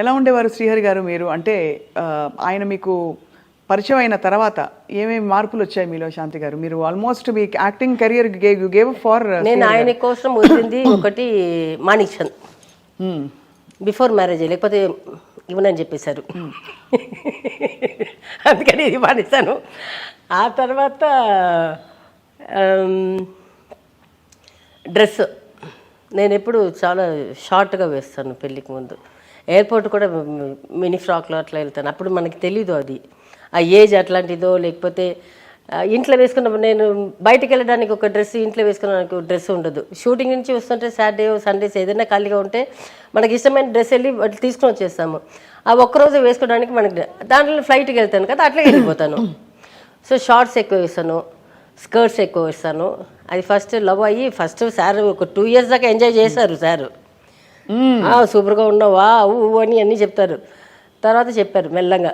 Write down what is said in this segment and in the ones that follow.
ఎలా ఉండేవారు శ్రీహరి గారు మీరు? అంటే ఆయన మీకు పరిచయం అయిన తర్వాత ఏమేమి మార్పులు వచ్చాయి మీలో శాంతి గారు? మీరు almost me acting career you gave for. నేను ఆయన కోసం వదిలింది ఒకటి మాణిక్షన్ బిఫోర్ మ్యారేజ్, లేకపోతే ఇవ్వనని చెప్పేశారు. అందుకని ఇది మానేశాను. ఆ తర్వాత డ్రెస్ నేను ఎప్పుడు చాలా షార్ట్గా వేస్తాను. పెళ్ళికి ముందు ఎయిర్పోర్ట్ కూడా మినీ ఫ్రాక్లో అట్లా వెళ్తాను. అప్పుడు మనకి తెలీదు అది ఆ ఏజ్ అట్లాంటిదో, లేకపోతే ఇంట్లో వేసుకున్నప్పుడు నేను బయటికి వెళ్ళడానికి ఒక డ్రెస్, ఇంట్లో వేసుకున్నానికి ఒక డ్రెస్ ఉండదు. షూటింగ్ నుంచి వస్తుంటే సాటర్డే సండేస్ ఏదైనా ఖాళీగా ఉంటే మనకి ఇష్టమైన డ్రెస్ వెళ్ళి వాటి తీసుకొని వచ్చేస్తాము. ఆ ఒక్కరోజు వేసుకోవడానికి మనకి దాంట్లో ఫ్లైట్కి వెళ్తాను కదా, అట్లా వెళ్ళిపోతాను. సో షార్ట్స్ ఎక్కువ వేస్తాను, స్కర్ట్స్ ఎక్కువ వేస్తాను. అది ఫస్ట్ లవ్ అయ్యి ఫస్ట్ సార్ ఒక 2 years దాకా ఎంజాయ్ చేశారు సార్. సూపర్గా ఉన్నావా అని అన్నీ చెప్తారు. తర్వాత చెప్పారు మెల్లగా.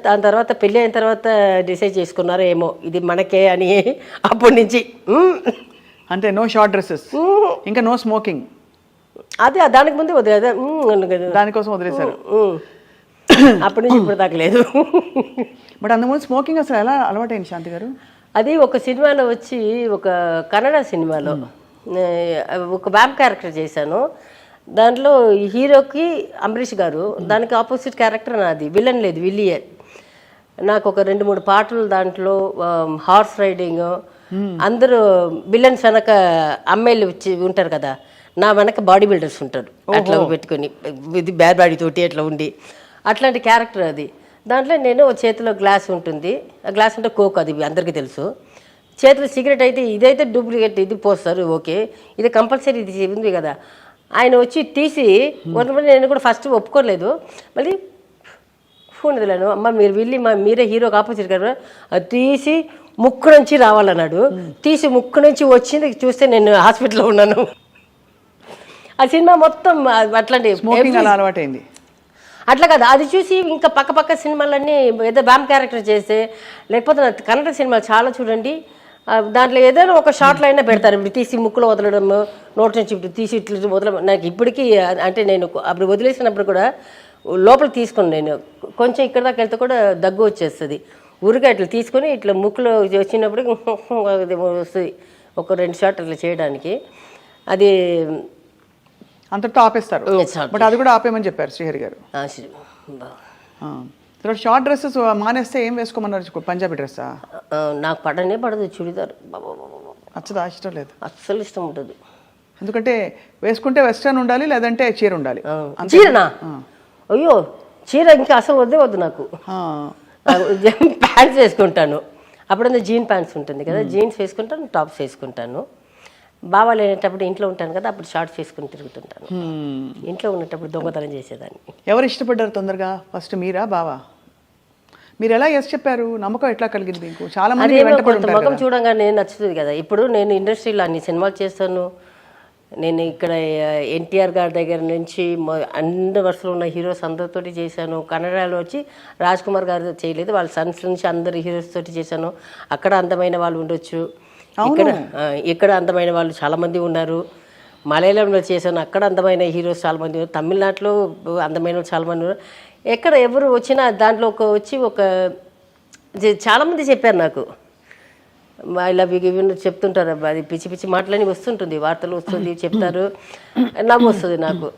దాని తర్వాత పెళ్ళి అయిన తర్వాత డిసైడ్ చేసుకున్నారో ఏమో ఇది మనకే అని. అప్పటి నుంచి అంటే నో షార్ట్ డ్రెస్సెస్, ఇంకా నో స్మోకింగ్. అదే దానికి ముందు వదిలేదు, దానికోసం వదిలేశారు. అప్పటి నుంచి ఇప్పుడు దాకా లేదు. బట్ అంతకుముందు స్మోకింగ్ అసలు ఎలా అలవాటైంది శాంతి గారు? అది ఒక సినిమాలో వచ్చి, ఒక కన్నడ సినిమాలో ఒక వ్యాంప్ క్యారెక్టర్ చేశాను. దాంట్లో హీరోకి అంబరీష్ గారు, దానికి ఆపోజిట్ క్యారెక్టర్ నాది. విలన్ లేదు, విల్లియే. నాకు ఒక 2-3 పాటలు దాంట్లో, హార్స్ రైడింగ్, అందరూ విలన్స్ వెనక అమ్మాయిలు ఉంటారు కదా, నా వెనక బాడీ బిల్డర్స్ ఉంటారు అట్లా పెట్టుకొని, ఇది బ్యాడ్ బాడీ తోటి అట్లా ఉండి, అట్లాంటి క్యారెక్టర్ అది. దాంట్లో నేను చేతిలో గ్లాస్ ఉంటుంది, ఆ గ్లాస్ అంటే కోక్, అది అందరికీ తెలుసు. చేతిలో సిగరెట్ అయితే ఇదైతే డూప్లికేట్, ఇది పోస్తారు ఓకే, ఇది కంపల్సరీ, ఇది ఉంది కదా. ఆయన వచ్చి తీసి నేను కూడా ఫస్ట్ ఒప్పుకోలేదు, మళ్ళీ ఫోన్ వదిలేను. అమ్మ మీరు వెళ్ళి మీరే హీరోకి ఆపోజిట్ కదా, అది తీసి ముక్కు నుంచి రావాలన్నాడు. తీసి ముక్కు నుంచి వచ్చింది చూస్తే నేను హాస్పిటల్లో ఉన్నాను. ఆ సినిమా మొత్తం అట్లాంటి అలవాటైంది. అట్లా కదా, అది చూసి ఇంకా పక్క సినిమాలన్నీ ఏదో వ్యాంప్ క్యారెక్టర్ చేస్తే, లేకపోతే కన్నడ సినిమాలు చాలా చూడండి, దాంట్లో ఏదైనా ఒక షార్ట్లో అయినా పెడతారు. ఇప్పుడు తీసి ముక్కులో వదలడం, నోటి నుంచి ఇప్పుడు తీసి ఇట్లా వదలడం. నాకు ఇప్పటికీ అంటే నేను అప్పుడు వదిలేసినప్పుడు కూడా లోపల తీసుకుని, నేను కొంచెం ఇక్కడ దాకా వెళ్తే కూడా దగ్గు వచ్చేస్తుంది. ఊరికే ఇట్లా తీసుకొని ఇట్లా ముక్కులో వచ్చినప్పుడు వస్తుంది. ఒక 2 షాట్ అట్లా చేయడానికి అది అంతటితో ఆపేస్తారు. బట్ అది కూడా ఆపేయమని చెప్పారు శ్రీహరి గారు. తర్వాత షార్ట్ డ్రెస్సెస్ మానేస్తే ఏం వేసుకోమన్నారు? పంజాబీ డ్రెస్సా? నాకు పడదు చుడిదార్. నచ్చదా? ఇష్టం లేదు? అస్సలు ఇష్టం ఉంటుంది. ఎందుకంటే వేసుకుంటే వెస్ట్రన్ ఉండాలి, లేదంటే చీర ఉండాలి. చీరనా? అయ్యో చీర ఇంకా అసలు వద్దు నాకు. ప్యాంట్స్ వేసుకుంటాను, అప్పుడంతా జీన్ ప్యాంట్స్ ఉంటుంది కదా, జీన్స్ వేసుకుంటాను, టాప్స్ వేసుకుంటాను. బావా లేనప్పుడు ఇంట్లో ఉంటాను కదా, అప్పుడు షార్ట్స్ వేసుకుని తిరుగుతుంటాను. ఇంట్లో ఉన్నప్పుడు దొంగతనం చేసేదాన్ని. ఎవరు ఇష్టపడ్డారు తొందరగా? ఫస్ట్ మీరా బావా? మీరు ఎలా ఎస్ చెప్పారు? నమ్మకం ఎట్లా కలిగింది మీకు? చాలా మంది ముఖం చూడంగానే నచ్చుతుంది కదా. ఇప్పుడు నేను ఇండస్ట్రీలో అన్ని సినిమాలు చేస్తాను. నేను ఇక్కడ ఎన్టీఆర్ గారి దగ్గర నుంచి అన్ని వరుసలో ఉన్న హీరోస్ అందరితోటి చేశాను. కన్నడలో వచ్చి రాజ్ కుమార్ గారు చేయలేదు, వాళ్ళ సన్స్ నుంచి అందరు హీరోస్ తోటి చేశాను. అక్కడ అందమైన వాళ్ళు ఉండొచ్చు, ఇక్కడ అందమైన వాళ్ళు చాలామంది ఉన్నారు. మలయాళంలో చేశాను, అక్కడ అందమైన హీరోస్ చాలామంది ఉన్నారు. తమిళనాడులో అందమైన వాళ్ళు చాలామంది ఉన్నారు. ఎక్కడ ఎవరు వచ్చినా దాంట్లో ఒక చాలామంది చెప్పారు నాకు, I love you give you చెప్తుంటారు. అది పిచ్చి మాటలని వస్తుంటుంది, వార్తలు వస్తుంది, చెప్తారు, నవ్వు వస్తుంది నాకు.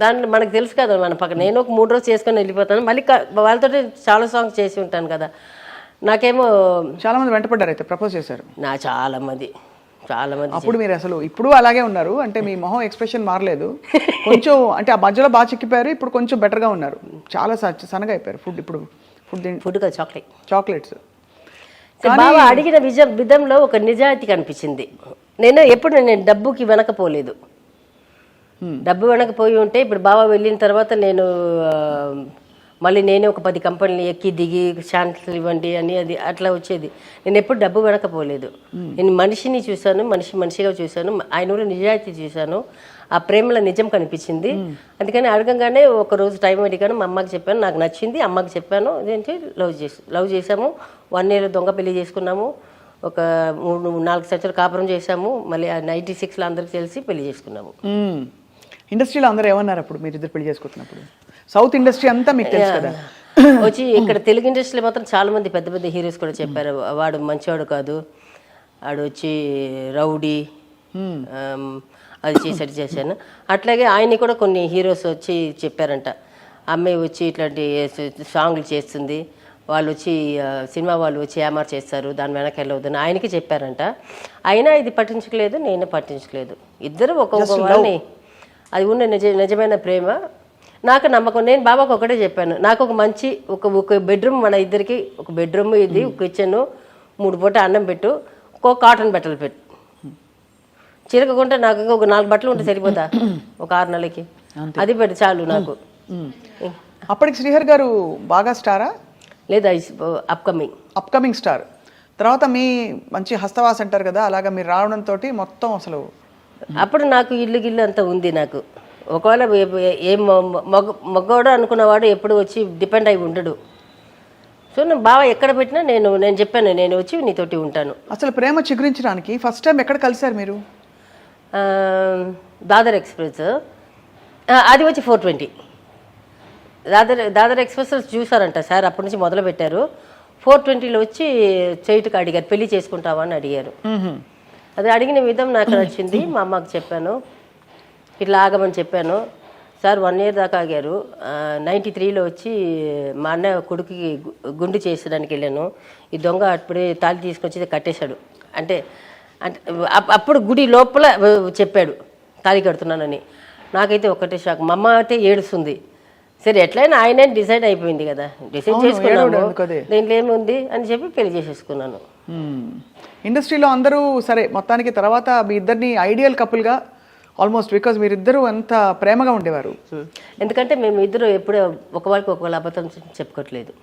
దాంట్లో మనకు తెలుసు కదా, మన పక్కన నేను ఒక 3 రోజులు చేసుకొని వెళ్ళిపోతాను. మళ్ళీ వాళ్ళతో చాలా సాంగ్స్ చేసి ఉంటాను కదా. నాకేమో చాలా మంది వెంటపడ్డారు, అయితే ప్రపోజ్ చేశారు. చాలా మంది. అప్పుడు మీరు అసలు ఇప్పుడు అలాగే ఉన్నారు అంటే మీ మొహం ఎక్స్ప్రెషన్ మారలేదు కొంచెం, అంటే ఆ మధ్యలో బాగా చిక్కిపోయారు, ఇప్పుడు కొంచెం బెటర్గా ఉన్నారు, చాలా సన్నగా అయిపోయారు. Food chocolates. బాగా అడిగిన విధంలో ఒక నిజాయితీ కనిపించింది. నేను డబ్బుకి వెనకపోలేదు. డబ్బు వెనకపోయి ఉంటే ఇప్పుడు బావ వెళ్ళిన తర్వాత నేను మళ్ళీ నేనే ఒక 10 కంపెనీలు ఎక్కి దిగి ఛాన్సులు ఇవ్వండి అని అది అట్లా వచ్చేది. నేను ఎప్పుడు డబ్బు వెనకపోలేదు. నేను మనిషిని చూశాను, మనిషిగా చూశాను, ఆయన కూడా నిజాయితీ చూశాను. ఆ ప్రేమలో నిజం కనిపించింది. అందుకని అడగంగానే ఒక రోజు టైం అడిగాను, మా అమ్మకి చెప్పాను, నాకు నచ్చింది, అమ్మకి చెప్పాను. ఇదేంటి లవ్ చేసాము, 1 year దొంగ పెళ్లి చేసుకున్నాము, ఒక 3-4 సంవత్సరాలు కాపురం చేశాము, మళ్ళీ 96లో అందరికి తెలిసి పెళ్లి చేసుకున్నాము. ఇండస్ట్రీలో అందరూ ఏమన్నారు అప్పుడు మీరు ఇద్దరు పెళ్లి చేసుకుంటున్నప్పుడు? సౌత్ ఇండస్ట్రీ అంతా మీకు తెలుసు కదా. వచ్చి ఇక్కడ తెలుగు ఇండస్ట్రీలో మాత్రం చాలా మంది పెద్ద పెద్ద హీరోస్ కూడా చెప్పారు, వాడు మంచివాడు కాదు, వాడు వచ్చి రౌడీ, అది చేశాను. అట్లాగే ఆయన్ని కూడా కొన్ని హీరోస్ వచ్చి చెప్పారంట, అమ్మాయి వచ్చి ఇట్లాంటి సాంగ్లు చేస్తుంది, వాళ్ళు వచ్చి సినిమా వాళ్ళు వచ్చి ఏమార్ చేస్తారు, దాని వెనక వెళ్ళవద్దని ఆయనకి చెప్పారంట. అయినా ఇది పట్టించుకోలేదు, నేను పట్టించుకోలేదు. ఇద్దరు ఒక్కొక్క వాళ్ళని, అది ఉన్న నిజమైన ప్రేమ. నాకు నమ్మకం. నేను బాబాకు ఒకటే చెప్పాను, నాకు ఒక మంచి ఒక బెడ్రూమ్, మన ఇద్దరికి ఒక బెడ్రూమ్, ఇది ఒక కిచెన్, 3 పూట అన్నం పెట్టు, ఒక కాటన్ బట్టలు పెట్టు, చిరగకుంటే నాకు ఇంకా ఒక 4 బట్టలు ఉంటే సరిపోతా ఒక 6 నెలలకి, అది పెట్టు చాలు నాకు. అప్పటికి శ్రీహరి గారు బాగా స్టారా? లేదా అప్కమింగ్ స్టార్. తర్వాత మీ మంచి హస్తవాస అంటారు కదా, అలాగా మీరు రావడంతో మొత్తం అసలు అప్పుడు నాకు ఇల్లు గిల్లు అంతా ఉంది. నాకు ఒకవేళ ఏం మగవాడు అనుకున్నవాడు ఎప్పుడు వచ్చి డిపెండ్ అయి ఉండడు. సో నేను బావ ఎక్కడ పెట్టినా నేను చెప్పాను, నేను వచ్చి నీతోటి ఉంటాను. అసలు ప్రేమ చిగురించడానికి ఫస్ట్ టైం ఎక్కడ కలిసారు మీరు? దాదర్ ఎక్స్ప్రెస్, అది వచ్చి 420. దాదర్ ఎక్స్ప్రెస్ చూసారంట సార్, అప్పటి నుంచి మొదలు పెట్టారు. 420లో వచ్చి చేయటకు అడిగారు, పెళ్లి చేసుకుంటావా అని అడిగారు. అది అడిగిన విధం నాకు నచ్చింది. మా అమ్మకి చెప్పాను, ఇట్లా ఆగమని చెప్పాను. సార్ 1 year దాకా ఆగారు. 93లో వచ్చి మా అన్న కొడుకుకి గుండు చేసడానికి వెళ్ళాను. ఈ దొంగ అప్పుడే తాళి తీసుకొచ్చి కట్టేశాడు. అంటే అప్పుడు గుడి లోపల చెప్పాడు తాళి కడుతున్నానని. నాకైతే ఒకటే షాక్. మా అమ్మ అయితే ఏడుస్తుంది. సరే ఎట్లయినా ఆయనే డిసైడ్ అయిపోయింది కదా, డిసైడ్ చేసుకున్నాను, దీంట్లో ఏముంది అని చెప్పి పెళ్లి చేసేసుకున్నాను. ఇండస్ట్రీలో అందరూ సరే మొత్తానికి తర్వాత మీ ఇద్దరిని ఐడియల్ కపుల్గా ఆల్మోస్ట్, బికాజ్ మీరిద్దరూ ఎంత ప్రేమగా ఉండేవారు. ఎందుకంటే మేము ఇద్దరు ఎప్పుడూ ఒకరికి ఒకళ్ళు అబద్ధం చెప్పుకోవట్లేదు.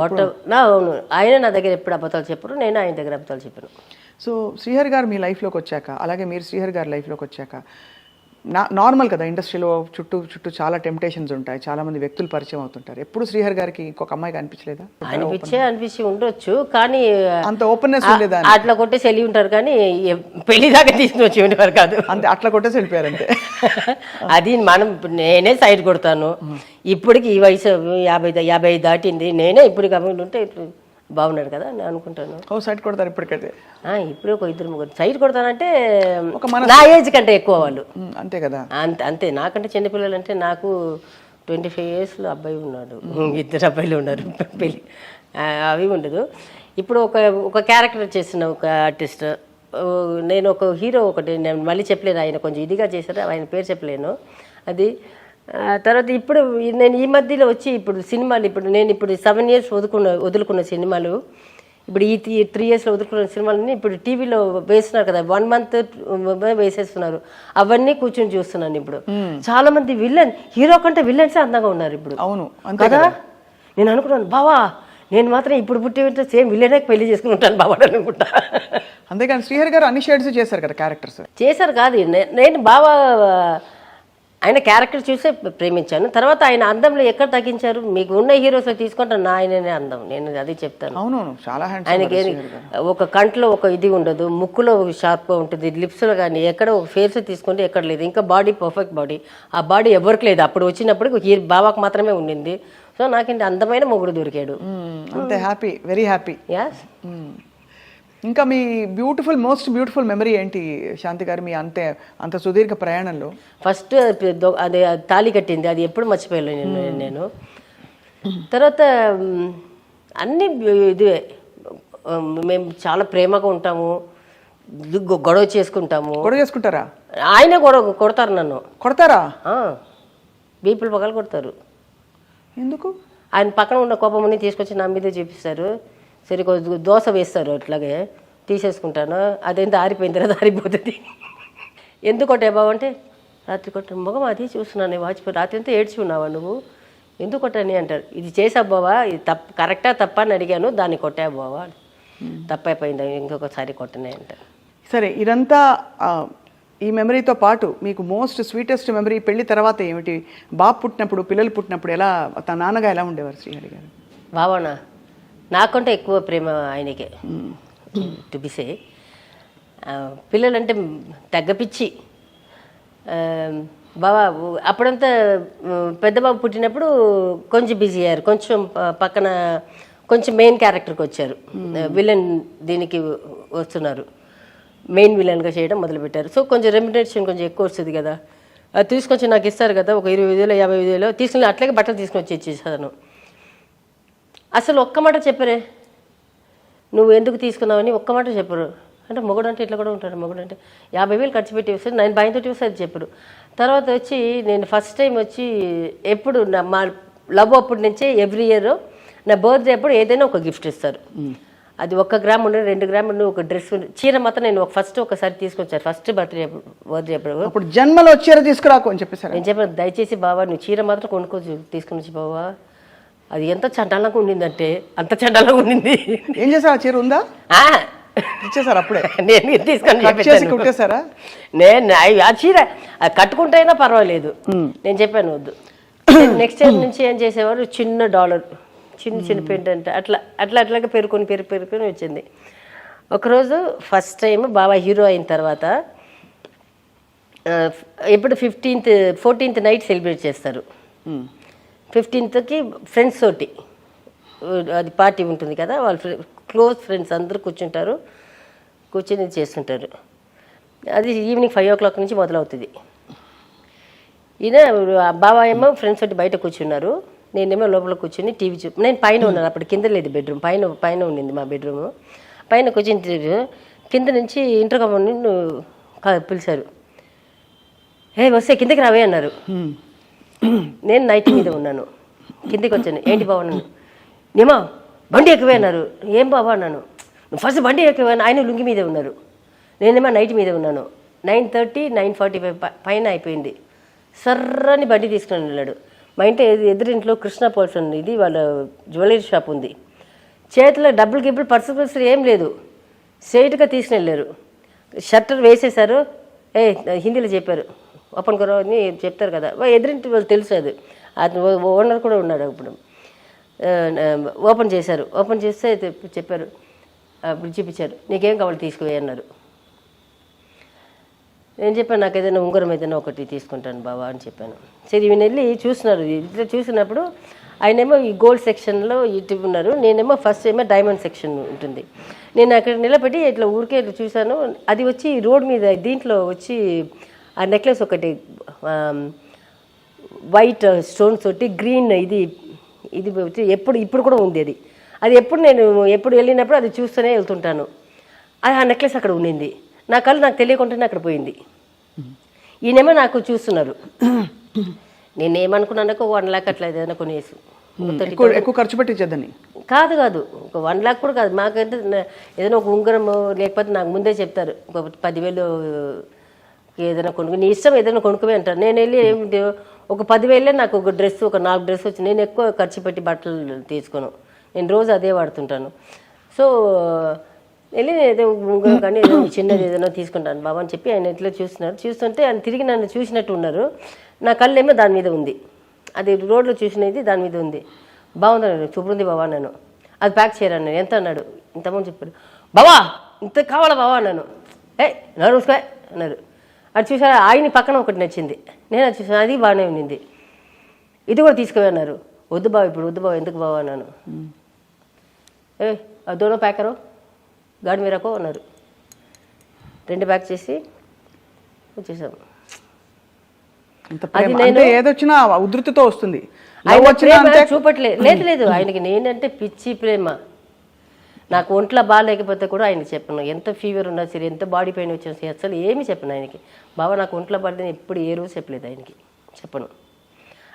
అవును, ఆయన నా దగ్గర ఎప్పుడు అబద్ధాలు చెప్పరు, నేను ఆయన దగ్గర అబద్ధాలు చెప్పాను. సో శ్రీహరి గారు మీ లైఫ్లోకి వచ్చాక, అలాగే మీరు శ్రీహరి గారి లైఫ్లోకి వచ్చాక, నార్మల్ కదా ఇండస్ట్రీలో చుట్టూ చాలా టెంప్టేషన్స్ ఉంటాయి, చాలా మంది వ్యక్తులు పరిచయం అవుతుంటారు. ఎప్పుడు శ్రీహరి గారికి ఇంకొక అమ్మాయికి అనిపించలేదా? అనిపించి ఉండొచ్చు, కానీ అంత ఓపెన్నెస్ ఉండేదా? అట్లా కొట్టేసి వెళ్ళి ఉంటారు, కానీ పెళ్లి దాకా తీసుకుని వచ్చి ఉండేవారు కాదు. అంతే, అట్లా కొట్టేసి వెళ్ళిపోయారు అంతే. అది నేనే సైడ్ కొడతాను. ఇప్పటికి ఈ వయసు 50 దాటింది, నేనే ఇప్పుడు గమని ఉంటే బాగున్నాడు కదా అని అనుకుంటాను. సైడ్ కొడతారు ఇప్పటికైతే? ఇప్పుడు ఒక 2-3 సైడ్ కొడతానంటే నా ఏజ్ కంటే ఎక్కువ వాళ్ళు, అంతే కదా. అంతే. నాకంటే చిన్నపిల్లలు అంటే నాకు 25 yearsలో అబ్బాయి ఉన్నాడు, 2 అబ్బాయిలు ఉన్నారు. పెళ్ళి అవి ఉండదు. ఇప్పుడు ఒక క్యారెక్టర్ చేసిన ఒక ఆర్టిస్ట్, నేను ఒక హీరో ఒకటి, నేను మళ్ళీ చెప్పలేను, ఆయన కొంచెం ఇదిగా చేశారు, ఆయన పేరు చెప్పలేను. అది తర్వాత ఇప్పుడు నేను ఈ మధ్యలో వచ్చి ఇప్పుడు సినిమాలు, నేను 7 years వదులుకున్న సినిమాలు, ఇప్పుడు ఈ 3 yearsలో వదులుకున్న సినిమాలని ఇప్పుడు టీవీలో వేస్తున్నారు కదా, 1 month వేసేస్తున్నారు. అవన్నీ కూర్చొని చూస్తున్నాను. ఇప్పుడు చాలా మంది హీరో కంటే విల్లన్సే అందంగా ఉన్నారు ఇప్పుడు. అవును కదా, నేను అనుకున్నాను బావా, నేను మాత్రం ఇప్పుడు పుట్టి సేమ్ విల్లనే పెళ్లి చేసుకుని ఉంటాను బావా అనుకుంటా. అంతేగాని శ్రీహరి గారు అన్ని షేడ్స్ చేశారు కదా క్యారెక్టర్స్. చేశారు కాదు, నేను బావా ఆయన క్యారెక్టర్ చూసే ప్రేమించాను. తర్వాత ఆయన అందంలో ఎక్కడ తగ్గించారు? మీకు ఉన్న హీరోస్లో తీసుకుంటాను, నా ఆయననే అందం, నేను అది చెప్తాను. అవునవును, చాలా ఆయనకి ఒక కంట్లో ఒక ఇది ఉండదు, ముక్కులో షార్ప్గా ఉంటుంది, లిప్స్లో కానీ ఎక్కడ ఒక ఫేస్ తీసుకుంటే ఎక్కడ లేదు. ఇంకా బాడీ పర్ఫెక్ట్ బాడీ, ఆ బాడీ ఎవరికి లేదు. అప్పుడు వచ్చినప్పుడు బాబాకు మాత్రమే ఉండింది. సో నాకేంటి అందమైన మొగుడు దొరికాడు, అంతే. Happy, very happy. యాస్. ఇంకా మీ మోస్ట్ బ్యూటిఫుల్ మెమరీ ఏంటి శాంతి గారు మీ అంత సుదీర్ఘ ప్రయాణంలో? ఫస్ట్ అది తాళి కట్టింది, అది ఎప్పుడు మర్చిపోయాను నేను. తర్వాత అన్ని ఇదే, మేము చాలా ప్రేమగా ఉంటాము, గొడవ చేసుకుంటారా? ఆయన కొడతారు, నన్ను కొడతారా? బీపులు పగలు కొడతారు. ఎందుకు? ఆయన పక్కన ఉన్న కోపమని తీసుకొచ్చి నా మీద చూపిస్తారు. సరే దోశ వేస్తారు, అట్లాగే తీసేసుకుంటాను. అదేంత ఆరిపోయిన తర్వాత ఆరిపోతుంది. ఎందుకు కొట్టే బాబు అంటే, రాత్రి కొట్ట మొగం అది చూస్తున్నాను, వాచిపోయి రాత్రి అంతా ఏడ్చి ఉన్నావా నువ్వు, ఎందుకు కొట్టని అంటారు. ఇది చేసా బావా, ఇది కరెక్టా తప్ప అని అడిగాను, దాన్ని కొట్టా బావా, తప్పైపోయింది, ఇంకొకసారి కొట్టనే అంటారు. సరే, ఇదంతా ఈ మెమరీతో పాటు మీకు మోస్ట్ స్వీటెస్ట్ మెమరీ పెళ్లి తర్వాత ఏమిటి? బాబు పుట్టినప్పుడు, పిల్లలు పుట్టినప్పుడు ఎలా, తన నాన్నగా ఎలా ఉండేవారు శ్రీహరి గారు? బావానా, నాకంటే ఎక్కువ ప్రేమ ఆయనకే. టు బి సే, పిల్లలంటే తగ్గపిచ్చి. బాబా అప్పుడంతా పెద్ద బాబు పుట్టినప్పుడు కొంచెం బిజీ అయ్యారు, కొంచెం పక్కన కొంచెం మెయిన్ క్యారెక్టర్కి వచ్చారు, విలన్ దీనికి వస్తున్నారు, మెయిన్ విలన్గా చేయడం మొదలుపెట్టారు. సో కొంచెం రెమ్యునరేషన్ కొంచెం ఎక్కువ వస్తుంది కదా, అది తీసుకొచ్చి నాకు ఇస్తారు కదా, ఒక 25,000 55,000 తీసుకుని అట్లాగే బట్టలు తీసుకొని వచ్చి ఇచ్చేసాను. అసలు ఒక్క మాట చెప్పరే, నువ్వు ఎందుకు తీసుకున్నావని ఒక్క మాట చెప్పరు. అంటే మొగుడు అంటే ఇట్లా కూడా ఉంటాడు, మొగుడు అంటే 50,000 ఖర్చు పెట్టి వస్తుంది, నేను భయంతో వస్తే అది చెప్పరు. తర్వాత వచ్చి నేను ఫస్ట్ టైం వచ్చి ఎప్పుడు మా లవ్ అప్పటి నుంచే ఎవ్రీ ఇయర్ నా బర్త్డే అప్పుడు ఏదైనా ఒక గిఫ్ట్ ఇస్తారు. అది 1 గ్రామ్ ఉండే 2 గ్రామ్ ఉండి ఒక డ్రెస్ చీర మాత్రం నేను ఒకసారి తీసుకొచ్చాను బర్త్డే అప్పుడు. అప్పుడు జన్మలో చీర తీసుకురాకు అని చెప్పేసారు. నేను చెప్పాను, దయచేసి బావా నువ్వు చీర మాత్రం కొనుక్కోవచ్చు, తీసుకుని వచ్చి బావా. అది ఎంత చండాలంగా ఉండిందంటే అంత చండాలంగా ఉండింది. ఏం చేశారు, ఆ చీర ఉందా ఇచ్చేసారు అప్పుడే? నేను తీసుకొని కుట్టేశారా? నేను ఆ చీర కట్టుకుంటే అయినా పర్వాలేదు, నేను చెప్పాను వద్దు. నెక్స్ట్ టైం నుంచి ఏం చేసేవారు, చిన్న డాలర్, చిన్న పెండెంట్ అట్లాగే పెరుకొని వచ్చింది. ఒకరోజు ఫస్ట్ టైం బాబా హీరో అయిన తర్వాత ఎప్పుడు 14th నైట్ సెలబ్రేట్ చేస్తారు. 15th ఫ్రెండ్స్ తోటి అది పార్టీ ఉంటుంది కదా, వాళ్ళ క్లోజ్ ఫ్రెండ్స్ అందరూ కూర్చొని చేస్తుంటారు. అది ఈవినింగ్ 5 o'clock నుంచి మొదలవుతుంది. ఈయన బాబా ఏమో ఫ్రెండ్స్ తోటి బయట కూర్చున్నారు, నేనేమో లోపల కూర్చొని టీవీ నేను పైన ఉన్నాను, అప్పుడు కింద లేదు బెడ్రూమ్, పైన ఉండింది మా బెడ్రూమ్. పైన కూర్చొని కింద నుంచి ఇంటర్కమ్ పిలిచారు, వస్తే కిందకి రావే అన్నారు. నేను నైట్ మీద ఉన్నాను, కిందకి వచ్చాను. ఏంటి బాబా అన్నాను. ఏమో బండి ఎక్కువే అన్నారు. ఏం బాబా అన్నాను. నువ్వు ఫస్ట్ బండి ఎక్కువ, ఆయన లుంగి మీదే ఉన్నారు, నేనేమో నైట్ మీద ఉన్నాను. 9:30 9:45 పైన అయిపోయింది. సర్రని బండి తీసుకుని వెళ్ళాడు. మా ఇంటి ఎదురింట్లో కృష్ణ పోల్సన్ ఇది వాళ్ళ జ్యువెలరీ షాప్ ఉంది. చేతిలో డబ్బులు గిబ్బులు పర్సు ఏం లేదు, స్ట్రైట్గా తీసుకుని వెళ్ళారు. షట్టర్ వేసేశారు. హిందీలో చెప్పారు, ఓపెన్ కరో అని చెప్తారు కదా, ఎదురింటి వాళ్ళు తెలుసు, అది ఓనర్ కూడా ఉన్నాడు. ఇప్పుడు ఓపెన్ చేశారు. ఓపెన్ చేస్తే చెప్పారు, అప్పుడు చూపించారు, నీకేం కావాలి తీసుకువే అన్నారు. నేను చెప్పాను, నాకు ఏదైనా ఉంగరం ఏదైనా ఒకటి తీసుకుంటాను బావా అని చెప్పాను. సరే ఈయన వెళ్ళి చూస్తున్నారు. ఇట్లా చూసినప్పుడు ఆయనేమో ఈ గోల్డ్ సెక్షన్లో ఇటు ఉన్నారు, నేనేమో ఫస్ట్ ఏమో డైమండ్ సెక్షన్ ఉంటుంది. నేను అక్కడ నిలబెట్టి ఇట్లా ఊరికే ఇట్లా చూశాను. అది వచ్చి రోడ్ మీద దీంట్లో వచ్చి ఆ నెక్లెస్ ఒకటి వైట్ స్టోన్స్ తోటి గ్రీన్ ఇది వచ్చి ఇప్పుడు కూడా ఉంది. అది నేను ఎప్పుడు వెళ్ళినప్పుడు అది చూస్తూనే వెళ్తుంటాను. అది ఆ నెక్లెస్ అక్కడ ఉండింది. నా కళ్ళు నాకు తెలియకుండానే అక్కడ పోయింది. ఈయనేమో నాకు చూస్తున్నారు. నేనేమనుకున్నాను, ఒక 1 lakh అట్లా ఏదైనా కొనేసి ఎక్కువ ఖర్చు పెట్టించేద్దని కాదు, ఒక 1 lakh కూడా కాదు. మాకైతే ఏదైనా ఒక ఉంగరము లేకపోతే నాకు ముందే చెప్తారు, ఒక 10,000 ఏదైనా కొనుక్కు, నీ ఇష్టం ఏదైనా కొనుక్కువే అంటారు. నేను వెళ్ళి ఒక 10,000 నాకు ఒక డ్రెస్, ఒక 4 డ్రెస్ వచ్చి, నేను ఎక్కువ ఖర్చు పెట్టి బట్టలు తీసుకోను, నేను రోజు అదే వాడుతుంటాను. సో వెళ్ళి ఏదో ఉంగరం కానీ ఏదో చిన్నది ఏదైనా తీసుకుంటాను బాబా అని చెప్పి ఆయన ఇట్లా చూస్తుంటే ఆయన తిరిగి నన్ను చూసినట్టు ఉన్నారు. నా కళ్ళు ఏమో దాని మీద ఉంది, అది రోడ్లో చూసినది దాని మీద ఉంది. బాగుంది, చూపుంది బాబా అన్నాను. అది ప్యాక్ చేయరాను. ఎంత అన్నాడు, ఇంతమంది చెప్పారు. బాబా ఇంత కావాలా బాబా అన్నాను. నడుసుకో అన్నారు. అది చూసారా, ఆయన పక్కన ఒకటి నచ్చింది, నేను అది చూసాను, అది బాగానే ఉండింది. ఇది కూడా తీసుకువే అన్నారు. వద్దు బావ, ఇప్పుడు వద్దు బావ, ఎందుకు బావ అన్నాను. దోనో ప్యాకరో గాడి మీరకో అన్నారు. 2 ప్యాక్ చేసి వచ్చేసాము. ఏదొచ్చినా ఉధృతితో వస్తుంది, చూపట్లేదు. లేదు ఆయనకి నేనంటే పిచ్చి ప్రేమ. నాకు ఒంట్లో బాగాలేకపోతే కూడా ఆయనకి చెప్పను, ఎంత ఫీవర్ ఉన్నా సరే, ఎంత బాడీ పెయిన్ వచ్చినా సరే, అసలు ఏమీ చెప్పను ఆయనకి. బాబా నాకు ఒంట్లో బాగాలేదని ఎప్పుడు ఏ రోజు చెప్పలేదు ఆయనకి, చెప్పను.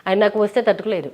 ఆయన నాకు వస్తే తట్టుకోలేరు.